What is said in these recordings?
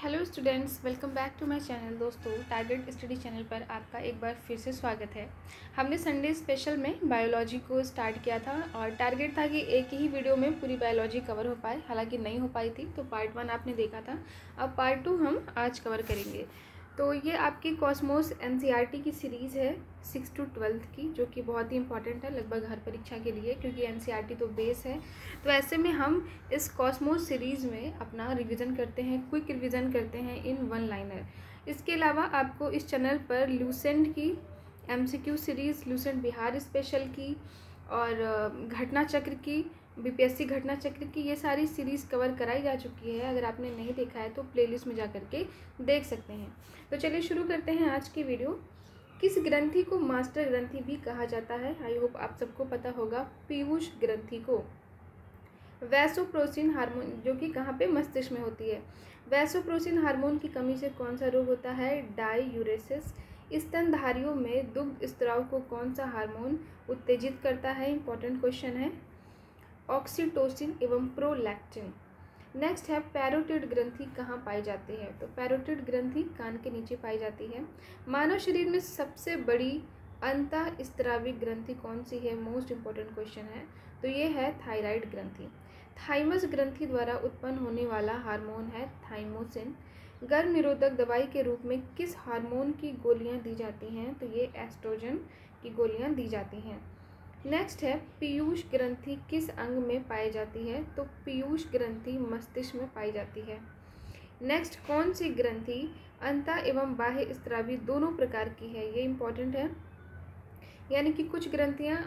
Hello students, welcome back to my channel. दोस्तों, target study channel पर आपका एक बार फिर से स्वागत है। हमने संडे स्पेशल में बायोलॉजी को स्टार्ट किया था और टारगेट था कि एक ही वीडियो में पूरी बायोलॉजी कवर हो पाए। हालांकि नहीं हो पाई थी, तो पार्ट 1 आपने देखा था। अब पार्ट 2 हम आज कवर करेंगे। तो ये आपकी कॉस्मोस एनसीईआरटी की सीरीज़ है 6 to 12 की, जो कि बहुत ही इंपॉर्टेंट है लगभग हर परीक्षा के लिए, क्योंकि एनसीईआरटी तो बेस है। तो ऐसे में हम इस कॉस्मोस सीरीज़ में अपना रिवीजन करते हैं, क्विक रिवीजन करते हैं इन वन लाइनर। इसके अलावा आपको इस चैनल पर लूसेंट की MCQ series, Lucent Bihar special की और घटना चक्र की, बीपीएससी घटना चक्र की, ये सारी सीरीज़ कवर कराई जा चुकी है। अगर आपने नहीं देखा है तो प्लेलिस्ट में जा करके देख सकते हैं। तो चलिए शुरू करते हैं आज की वीडियो। किस ग्रंथि को मास्टर ग्रंथि भी कहा जाता है? आई होप आप सबको पता होगा, पीयूष ग्रंथि को। वैसोप्रोसिन हार्मोन, जो कि कहाँ पे, मस्तिष्क में होती है। वैसोप्रोसिन हार्मोन की कमी से कौन सा रोग होता है? डाययूरेसिस। स्तनधारियों में दुग्ध स्त्राव को कौन सा हार्मोन उत्तेजित करता है? इंपॉर्टेंट क्वेश्चन है। ऑक्सीटोसिन एवं प्रोलैक्टिन। नेक्स्ट है पैरोटिड ग्रंथि कहाँ पाई जाती है? तो पैरोटिड ग्रंथि कान के नीचे पाई जाती है। मानव शरीर में सबसे बड़ी अंतःस्त्रावी ग्रंथि कौन सी है? मोस्ट इंपॉर्टेंट क्वेश्चन है। तो ये है थायराइड ग्रंथि। थाइमस ग्रंथि द्वारा उत्पन्न होने वाला हार्मोन है थाइमोसिन। गर्भ निरोधक दवाई के रूप में किस हार्मोन की गोलियां दी जाती हैं? तो ये एस्ट्रोजन की गोलियां दी जाती हैं। नेक्स्ट है पीयूष ग्रंथि किस अंग में पाई जाती है? तो पीयूष ग्रंथि मस्तिष्क में पाई जाती है। नेक्स्ट, कौन सी ग्रंथि अंतः एवं बाह्य स्त्रावी दोनों प्रकार की है? ये इंपॉर्टेंट है। यानी कि कुछ ग्रंथियां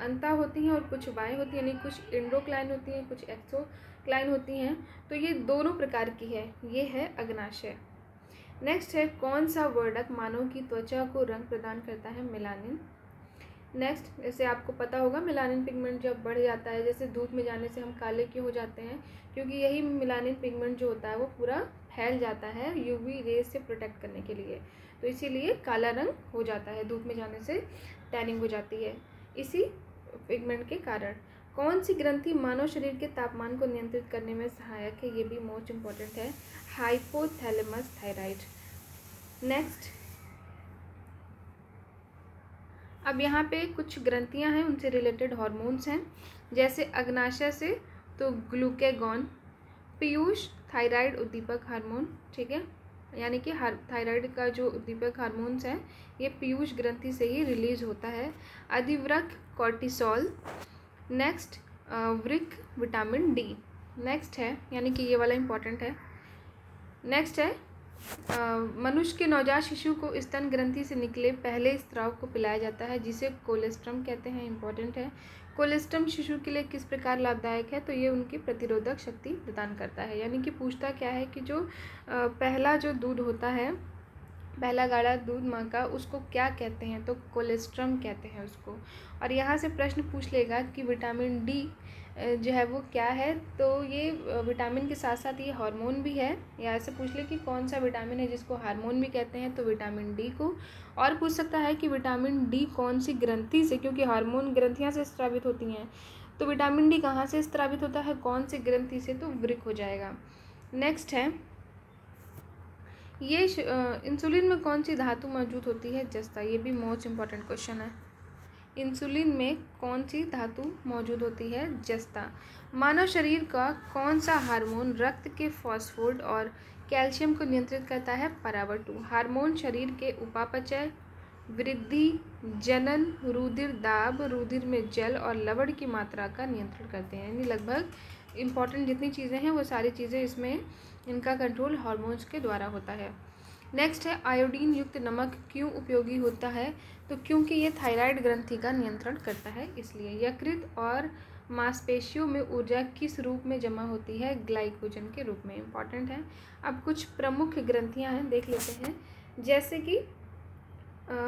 अंतः होती हैं और कुछ बाह्य होती हैं, यानी कुछ एंडोक्लाइन होती हैं, कुछ एक्सोक्लाइन होती हैं। तो ये दोनों प्रकार की है। ये है अग्नाशय। नेक्स्ट है कौन सा वर्णक मानव की त्वचा को रंग प्रदान करता है? मेलानिन। नेक्स्ट, जैसे आपको पता होगा, मेलानिन पिगमेंट जब बढ़ जाता है, जैसे धूप में जाने से हम काले क्यों हो जाते हैं? क्योंकि यही मेलानिन पिगमेंट जो होता है वो पूरा फैल जाता है यूवी रेज से प्रोटेक्ट करने के लिए। तो इसीलिए काला रंग हो जाता है, धूप में जाने से टैनिंग हो जाती है इसी पिगमेंट के कारण। कौन सी ग्रंथि मानव शरीर के तापमान को नियंत्रित करने में सहायक है? ये भी मोस्ट इम्पॉर्टेंट है, हाइपोथैलेमस थायराइड। नेक्स्ट, अब यहाँ पे कुछ ग्रंथियाँ हैं, उनसे रिलेटेड हार्मोन्स हैं, जैसे अग्नाशय से तो ग्लूकेगॉन, पीयूष थायराइड उद्दीपक हार्मोन, ठीक है। यानी कि थायराइड का जो उद्दीपक हार्मोन्स हैं ये पीयूष ग्रंथि से ही रिलीज होता है। अधिवृक्क कॉर्टिसोल। नेक्स्ट, वृक्क विटामिन डी। नेक्स्ट है, यानी कि ये वाला इंपॉर्टेंट है। नेक्स्ट है मनुष्य के नवजात शिशु को स्तन ग्रंथि से निकले पहले स्त्राव को पिलाया जाता है, जिसे कोलेस्ट्रम कहते हैं। इंपॉर्टेंट है। कोलेस्ट्रम शिशु के लिए किस प्रकार लाभदायक है? तो ये उनकी प्रतिरोधक शक्ति प्रदान करता है। यानी कि पूछता क्या है कि जो पहला जो दूध होता है, पहला गाढ़ा दूध माँ का, उसको क्या कहते हैं? तो कोलेस्ट्रम कहते हैं उसको। और यहाँ से प्रश्न पूछ लेगा कि विटामिन डी जो है वो क्या है? तो ये विटामिन के साथ साथ ये हार्मोन भी है। या ऐसे पूछ ले कि कौन सा विटामिन है जिसको हार्मोन भी कहते हैं? तो विटामिन डी को। और पूछ सकता है कि विटामिन डी कौन सी ग्रंथि से, क्योंकि हार्मोन ग्रंथियाँ से स्रावित होती हैं, तो विटामिन डी कहाँ से स्रावित होता है, कौन सी ग्रंथि से? तो वृक्क हो जाएगा। नेक्स्ट है, ये इंसुलिन में कौन सी धातु मौजूद होती है? जस्ता। ये भी मोस्ट इम्पॉर्टेंट क्वेश्चन है। इंसुलिन में कौन सी धातु मौजूद होती है? जस्ता। मानव शरीर का कौन सा हार्मोन रक्त के फॉस्फोर्ड और कैल्शियम को नियंत्रित करता है? परावर्तु। हार्मोन शरीर के उपापचय, वृद्धि, जनन, रुधिर दाब, रुधिर में जल और लवण की मात्रा का नियंत्रण करते हैं। यानी लगभग इम्पॉर्टेंट जितनी चीज़ें हैं वो सारी चीज़ें इसमें, इनका कंट्रोल हार्मोन्स के द्वारा होता है। नेक्स्ट है आयोडीन युक्त नमक क्यों उपयोगी होता है? तो क्योंकि ये थायराइड ग्रंथि का नियंत्रण करता है, इसलिए। यकृत और मांसपेशियों में ऊर्जा किस रूप में जमा होती है? ग्लाइकोजन के रूप में। इंपॉर्टेंट है। अब कुछ प्रमुख ग्रंथियां हैं, देख लेते हैं। जैसे कि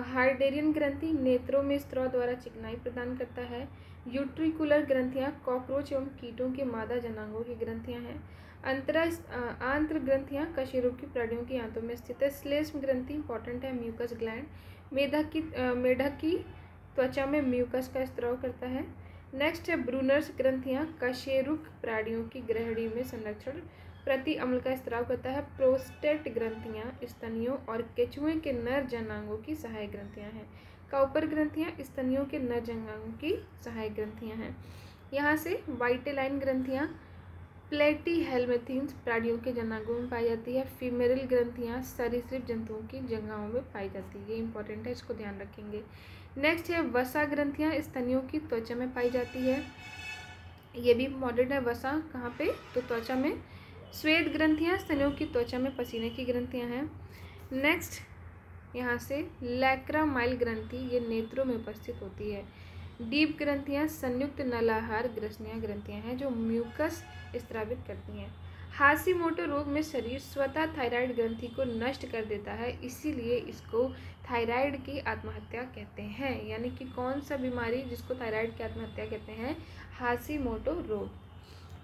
हार्डेरियन ग्रंथि नेत्रों में स्त्राव द्वारा चिकनाई प्रदान करता है। यूट्रिकुलर ग्रंथियां कॉकरोच एवं कीटों के मादा जनांगों की ग्रंथियां हैं। आंत्र ग्रंथियां कशेरुकी प्राणियों की आंतों में स्थित है। श्लेष्म ग्रंथि इंपॉर्टेंट है, म्यूकस ग्लैंड। मेढक की त्वचा में म्यूकस का स्त्राव करता है। नेक्स्ट है ब्रूनर्स ग्रंथियां कशेरुक प्राणियों की ग्रहणी में संरक्षण प्रति अम्ल का स्राव करता है। प्रोस्टेट ग्रंथियां स्तनियों और केंचुए के नर जनांगों की सहायक ग्रंथियां हैं। काउपर ग्रंथियां स्तनियों के नर जनांगों की सहायक ग्रंथियां हैं। यहाँ से वाइटेलाइन ग्रंथियां प्लेटीहेल्मिन्थ्स प्राणियों के जनांगों में पाई जाती है। फीमेरल ग्रंथियां सरीसृप जंतुओं की जंघाओं में पाई जाती है। ये इंपॉर्टेंट है, इसको ध्यान रखेंगे। नेक्स्ट है वसा ग्रंथियां स्तनियों की त्वचा में पाई जाती है। ये भी इम्पॉर्टेंट है। वसा कहाँ पे? तो त्वचा में। श्वेत ग्रंथियां स्तनियों की त्वचा में पसीने की ग्रंथियां हैं। नेक्स्ट यहाँ से लैक्रामाइल ग्रंथि, ये नेत्रों में उपस्थित होती है। डीप ग्रंथियां संयुक्त नलाहार ग्रंथियां हैं जो म्यूकस स्रावित करती हैं। हाशिमोटो रोग में शरीर स्वतः थायराइड ग्रंथि को नष्ट कर देता है, इसीलिए इसको थायराइड की आत्महत्या कहते हैं। यानी कि कौन सा बीमारी जिसको थायराइड की आत्महत्या कहते हैं? हाशिमोटो रोग।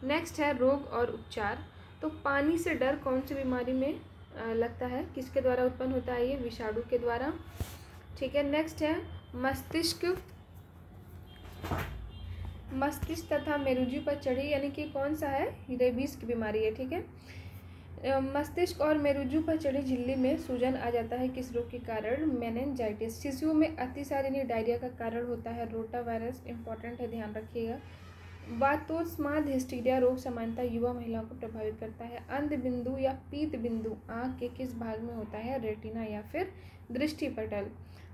नेक्स्ट है रोग और उपचार। तो पानी से डर कौन सी बीमारी में लगता है? किसके द्वारा उत्पन्न होता है? ये विषाणु के द्वारा। ठीक है। नेक्स्ट है मस्तिष्क तथा मेरुज्जु पर चढ़ी, यानी कि कौन सा है? रेबीज की बीमारी है। ठीक है। मस्तिष्क और मेरुज्जु पर चढ़ी झिल्ली में सूजन आ जाता है, किस रोग के कारण? मेनिंजाइटिस। शिशुओं में अतिसार यानी डायरिया का कारण होता है रोटा वायरस। इंपॉर्टेंट है, ध्यान रखिएगा। वातोस्माद हिस्टीरिया रोग सामान्यतः युवा महिलाओं को प्रभावित करता है। अंध बिंदु या पीत बिंदु आँख के किस भाग में होता है? रेटिना या फिर दृष्टिपटल।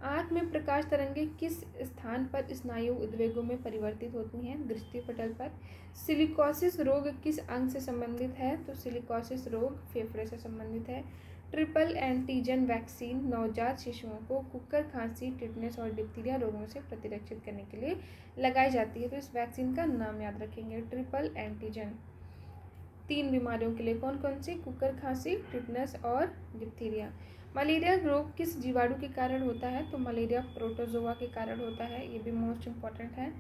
आँख में प्रकाश तरंगें किस स्थान पर स्नायु उद्वेगों में परिवर्तित होती हैं? दृष्टिपटल पर। सिलिकोसिस रोग किस अंग से संबंधित है? तो सिलिकोसिस रोग फेफड़े से संबंधित है। ट्रिपल एंटीजन वैक्सीन नवजात शिशुओं को कुकर खांसी, टिटनेस और डिप्थीरिया रोगों से प्रतिरक्षित करने के लिए लगाई जाती है। तो इस वैक्सीन का नाम याद रखेंगे, ट्रिपल एंटीजन। 3 बीमारियों के लिए। कौन कौन सी? कुकर खांसी, टिटनेस और डिप्थीरिया। मलेरिया रोग किस जीवाणु के कारण होता है? तो मलेरिया प्रोटोजोआ के कारण होता है। ये भी मोस्ट इम्पॉर्टेंट है।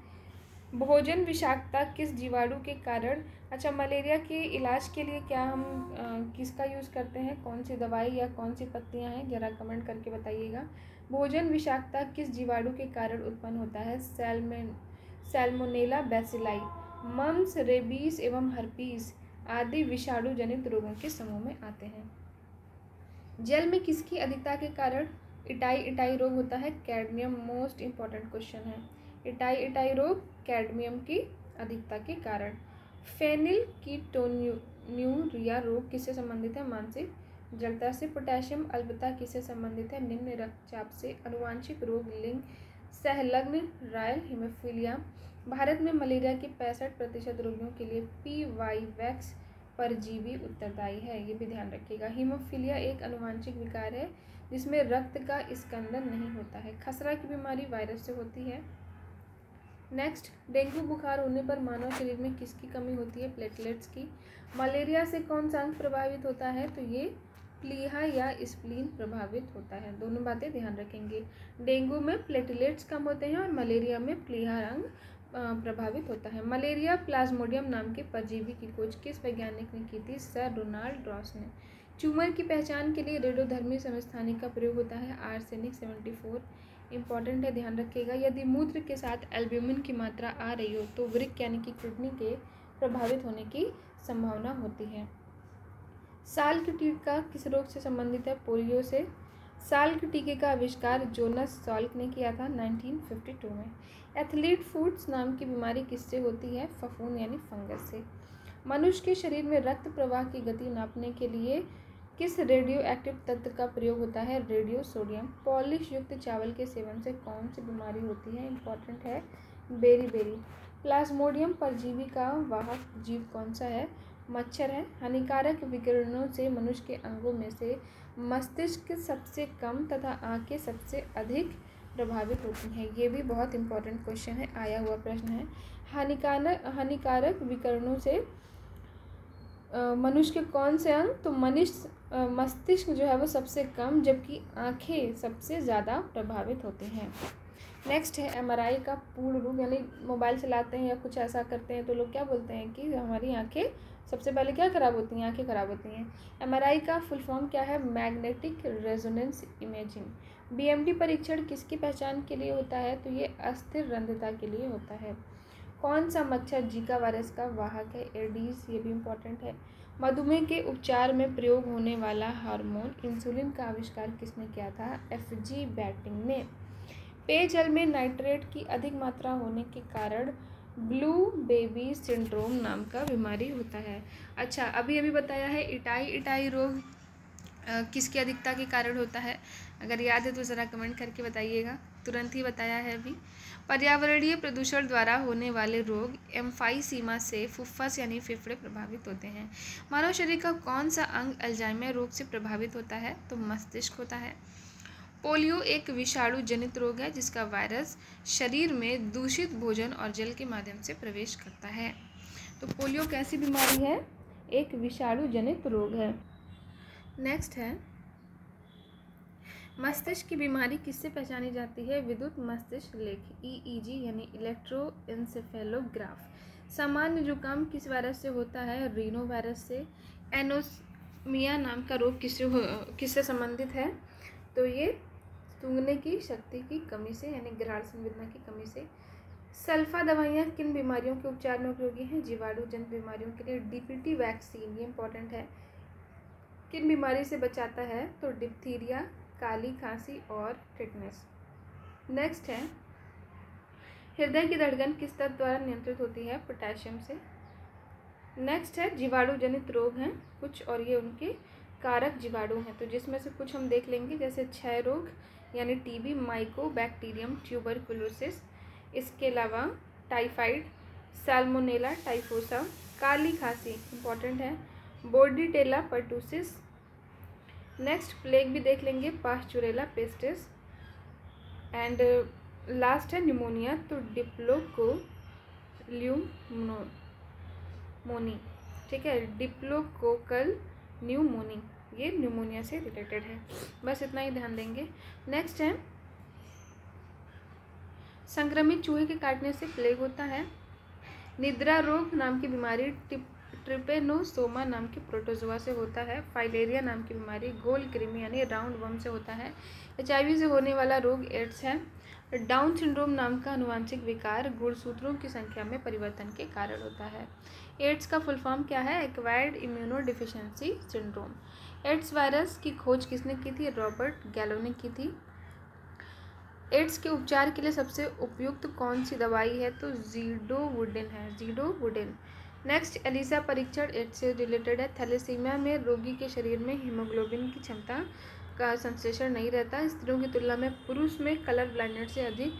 भोजन विषाक्तता किस जीवाणु के कारण? अच्छा, मलेरिया के इलाज के लिए क्या हम किसका यूज़ करते हैं? कौन सी दवाई या कौन सी पत्तियां हैं? जरा कमेंट करके बताइएगा। भोजन विषाक्तता किस जीवाणु के कारण उत्पन्न होता है? Salmonella bacilli. मम्स, रेबीज एवं हर्पीस आदि विषाणु जनित रोगों के समूह में आते हैं। जल में किसकी अधिकता के कारण इटाई रोग होता है? कैडमियम। मोस्ट इम्पॉर्टेंट क्वेश्चन है। इटाई रोग कैडमियम की अधिकता के कारण। फेनिल कीटोन्यूरिया रोग किससे संबंधित है? मानसिक जड़ता से। पोटेशियम अल्पता किससे संबंधित है? निम्न रक्तचाप से। अनुवांशिक रोग लिंग सहलग्न रॉयल हेमोफीलिया। भारत में मलेरिया के 65% रोगियों के लिए PY वैक्स परजीवी उत्तरदायी है। ये भी ध्यान रखिएगा। हीमोफीलिया एक अनुवांशिक विकार है जिसमें रक्त का स्कंदन नहीं होता है। खसरा की बीमारी वायरस से होती है। नेक्स्ट, डेंगू बुखार होने पर मानव शरीर में किसकी कमी होती है? प्लेटलेट्स की। मलेरिया से कौन सा अंग प्रभावित होता है? तो ये प्लीहा या स्प्लीन प्रभावित होता है। दोनों बातें ध्यान रखेंगे। डेंगू में प्लेटलेट्स कम होते हैं और मलेरिया में प्लीहा अंग प्रभावित होता है। मलेरिया प्लाज्मोडियम नाम के परजीवी की खोज किस वैज्ञानिक ने की थी? सर रोनाल्ड रॉस ने। ट्यूमर की पहचान के लिए रेडियोधर्मी समस्थानिक का प्रयोग होता है आर्सेनिक 74। इंपॉर्टेंट है, ध्यान रखिएगा। यदि मूत्र के साथ एल्ब्यूमिन की मात्रा आ रही हो तो वृक्क यानी कि किडनी के प्रभावित होने की संभावना होती है। साल के टीका किस रोग से संबंधित है? पोलियो से। साल के टीके का आविष्कार जोनस सॉल्क ने किया था 1952 में। एथलीट फुट्स नाम की बीमारी किससे होती है? फफूंद यानी फंगस से। मनुष्य के शरीर में रक्त प्रवाह की गति नापने के लिए किस रेडियो एक्टिव तत्व का प्रयोग होता है? Radio sodium. पॉलिश युक्त चावल के सेवन से कौन सी बीमारी होती है? इंपॉर्टेंट है, बेरी। प्लाज्मोडियम परजीवी का वाहक जीव कौन सा है? मच्छर है। हानिकारक विकिरणों से मनुष्य के अंगों में से मस्तिष्क सबसे कम तथा आंखें सबसे अधिक प्रभावित होती हैं। ये भी बहुत इंपॉर्टेंट क्वेश्चन है, आया हुआ प्रश्न है। हानिकारक विकिरणों से मनुष्य के कौन से अंग? तो मस्तिष्क जो है वो सबसे कम, जबकि आंखें सबसे ज़्यादा प्रभावित होती हैं। नेक्स्ट है MRI का पूर्ण रूप, यानी मोबाइल चलाते हैं या कुछ ऐसा करते हैं तो लोग क्या बोलते हैं कि हमारी आंखें सबसे पहले क्या खराब होती हैं? आंखें खराब होती हैं। MRI का फुल फॉर्म क्या है? Magnetic resonance imaging. BMT परीक्षण किसकी पहचान के लिए होता है? तो ये अस्थिर रंध्रता के लिए होता है। कौन सा मच्छर जीका वायरस का वाहक है? एडीज। ये भी इम्पॉर्टेंट है। मधुमेह के उपचार में प्रयोग होने वाला हार्मोन इंसुलिन का आविष्कार किसने किया था? एफ.जी. बैटिंग ने। पेयजल में नाइट्रेट की अधिक मात्रा होने के कारण ब्लू बेबी सिंड्रोम नाम का बीमारी होता है। अच्छा, अभी बताया है इटाई रोग किसकी अधिकता के कारण होता है? अगर याद है तो ज़रा कमेंट करके बताइएगा। तुरंत ही बताया है अभी। पर्यावरणीय प्रदूषण द्वारा होने वाले रोग एम्फाइसीमा से फुफ्फुस यानी फेफड़े प्रभावित होते हैं। मानव शरीर का कौन सा अंग अल्जाइमर रोग से प्रभावित होता है? तो मस्तिष्क होता है। पोलियो एक विषाणु जनित रोग है जिसका वायरस शरीर में दूषित भोजन और जल के माध्यम से प्रवेश करता है। तो पोलियो कैसी बीमारी है? एक विषाणु जनित रोग है। नेक्स्ट है, मस्तिष्क की बीमारी किससे पहचानी जाती है? विद्युत मस्तिष्क लेख EEG यानी इलेक्ट्रोएन्सेफेलोग्राफ। सामान्य जुकाम किस वायरस से होता है? रीनो वायरस से। एनोमिया नाम का रोग किससे संबंधित है? तो ये सूंघने की शक्ति की कमी से यानी ग्राह्य संवेदना की कमी से। सल्फा दवाइयाँ किन बीमारियों के उपचार में उपयोगी हैं? जीवाणु जनित बीमारियों के लिए। DPT वैक्सीन, ये इंपॉर्टेंट है, किन बीमारी से बचाता है? तो डिप्थीरिया, काली खांसी और टिटनेस। नेक्स्ट है, हृदय की धड़कन किस तत्व द्वारा नियंत्रित होती है? पोटेशियम से। नेक्स्ट है, जीवाणु जनित रोग हैं कुछ और ये उनके कारक जीवाणु हैं, तो जिसमें से कुछ हम देख लेंगे, जैसे क्षय रोग यानी TB, माइकोबैक्टीरियम ट्यूबरकुलोसिस, इसके अलावा टाइफाइड, सैल्मोनेला टाइफोसा, काली खांसी इंपॉर्टेंट है, बोर्डीटेला पर्टुसिस। नेक्स्ट प्लेग भी देख लेंगे, पास्चुरेला पेस्टिस। एंड लास्ट है न्यूमोनिया, तो डिप्लोकोल्यूमोनी, ठीक है, डिप्लोकोकल न्यूमोनी, ये न्यूमोनिया से रिलेटेड है। बस इतना ही ध्यान देंगे। नेक्स्ट है, संक्रमित चूहे के काटने से प्लेग होता है। निद्रा रोग नाम की बीमारी ट्रिपेनोसोमा नाम के प्रोटोजोआ से होता है। फाइलेरिया नाम की बीमारी गोल कृमि यानी राउंड वर्म से होता है। HIV से होने वाला रोग एड्स है। डाउन सिंड्रोम नाम का आनुवांशिक विकार गुणसूत्रों की संख्या में परिवर्तन के कारण होता है। एड्स का फुल फॉर्म क्या है? Acquired immunodeficiency syndrome. AIDS virus की खोज किसने की थी? रॉबर्ट गैलो ने की थी। एड्स के उपचार के लिए सबसे उपयुक्त कौन सी दवाई है? तो ज़ीडोवुडिन है, ज़ीडोवुडिन। नेक्स्ट, एलिसा परीक्षण एड्स से रिलेटेड है। थैलेसीमिया में रोगी के शरीर में हीमोग्लोबिन की क्षमता का संश्लेषण नहीं रहता। स्त्रियों की तुलना में पुरुष में कलर ब्लाइंडनेस से अधिक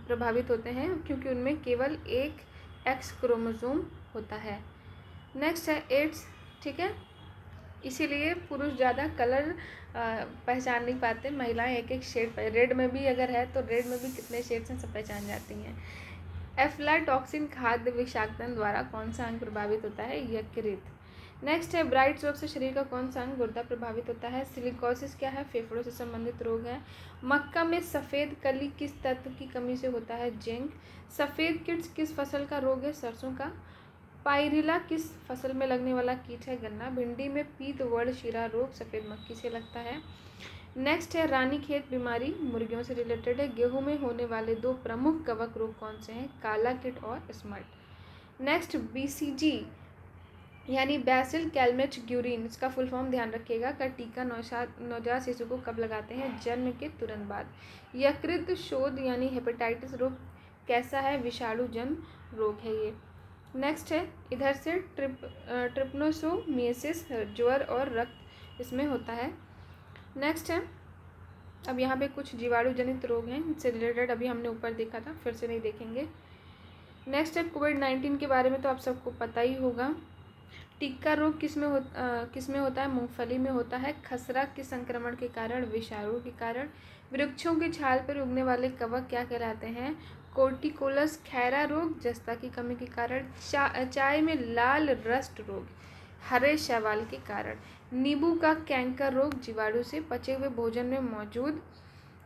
प्रभावित होते हैं क्योंकि उनमें केवल एक X क्रोमोसोम होता है। नेक्स्ट है एड्स, ठीक है, इसीलिए पुरुष ज़्यादा कलर पहचान नहीं पाते, महिलाएं एक शेड, रेड में भी अगर है तो रेड में भी कितने शेड्स हैं सब पहचान जाती हैं। एफ्लाटॉक्सिन खाद्य विषाक्तन द्वारा कौन सा अंग प्रभावित होता है? यकृत। नेक्स्ट है, ब्राइट रोग से शरीर का कौन सा अंग गुर्दा प्रभावित होता है? सिलिकोसिस क्या है? फेफड़ों से संबंधित रोग है। मक्का में सफ़ेद कली किस तत्व की कमी से होता है? जिंक। सफ़ेद कीट किस फसल का रोग है? सरसों का। पायरिला किस फसल में लगने वाला कीट है? गन्ना। भिंडी में पीत वर्ण शिरा रोग सफ़ेद मक्खी से लगता है। नेक्स्ट है, रानीखेत बीमारी मुर्गियों से रिलेटेड है। गेहूं में होने वाले दो प्रमुख कवक रोग कौन से हैं? काला कीट और स्मट। नेक्स्ट, BCG यानी बैसिल कैलमेट ग्यूरिन, इसका फुल फॉर्म ध्यान रखिएगा, का टीका नवजात शिशु को कब लगाते हैं? जन्म के तुरंत बाद। यकृत शोथ यानी हेपेटाइटिस रोग कैसा है? विषाणु जन्य रोग है ये। नेक्स्ट है, इधर से ट्रिपनोसोमियासिस ज्वर और रक्त इसमें होता है। नेक्स्ट है, अब यहाँ पे कुछ जीवाणु जनित रोग हैं इससे रिलेटेड, अभी हमने ऊपर देखा था, फिर से नहीं देखेंगे। नेक्स्ट है, कोविड-19 के बारे में तो आप सबको पता ही होगा। टिक्का रोग किस में होता है? मूंगफली में होता है। खसरा के संक्रमण के कारण, विषाणु के कारण। वृक्षों की छाल पर उगने वाले कवक क्या कहलाते हैं? कोर्टिकोलस। खैरा रोग जस्ता की कमी के कारण। चाय में लाल रस्ट रोग हरे शैवाल के कारण। नींबू का कैंकर रोग जीवाणु से। पचे हुए भोजन में मौजूद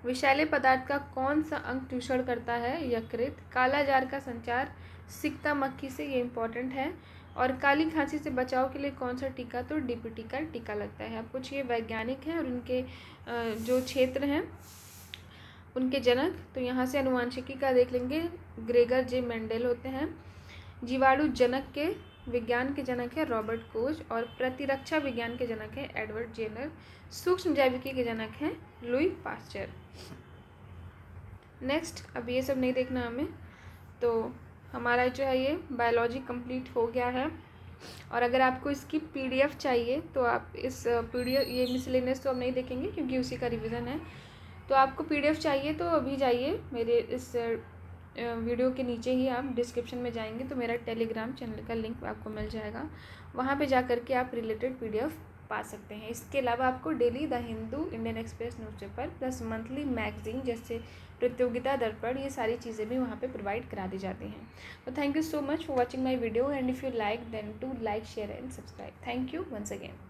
विषैले पदार्थ का कौन सा अंग चूषण करता है? यकृत। काला जार का संचार सिकता मक्खी से, ये इंपॉर्टेंट है। और काली खांसी से बचाव के लिए कौन सा टीका? तो DPT का टीका लगता है। अब कुछ ये वैज्ञानिक हैं और उनके जो क्षेत्र हैं उनके जनक, तो यहाँ से अनुवांशिकी का देख लेंगे, ग्रेगर J मेंडेल होते हैं। जीवाणु जनक के विज्ञान के जनक है रॉबर्ट कोच और प्रतिरक्षा विज्ञान के जनक है एडवर्ड जेनर। सूक्ष्म जैविकी के जनक हैं लुई पास्चर। नेक्स्ट, अब ये सब नहीं देखना हमें, तो हमारा जो है ये बायोलॉजी कंप्लीट हो गया है। और अगर आपको इसकी पीडीएफ चाहिए तो आप इस पीडीएफ, ये मिसलेनियस तो अब नहीं देखेंगे क्योंकि उसी का रिवीजन है, तो आपको पीडीएफ चाहिए तो अभी जाइए मेरे इस वीडियो के नीचे ही आप डिस्क्रिप्शन में जाएंगे तो मेरा टेलीग्राम चैनल का लिंक आपको मिल जाएगा, वहाँ पे जा कर के आप रिलेटेड पीडीएफ पा सकते हैं। इसके अलावा आपको daily the Hindu, Indian express newspaper plus monthly magazine जैसे प्रतियोगिता दर्पण, ये सारी चीज़ें भी वहाँ पे प्रोवाइड करा दी जाती हैं। तो thank you so much for watching my video and if you like then to like share and subscribe. Thank you once again.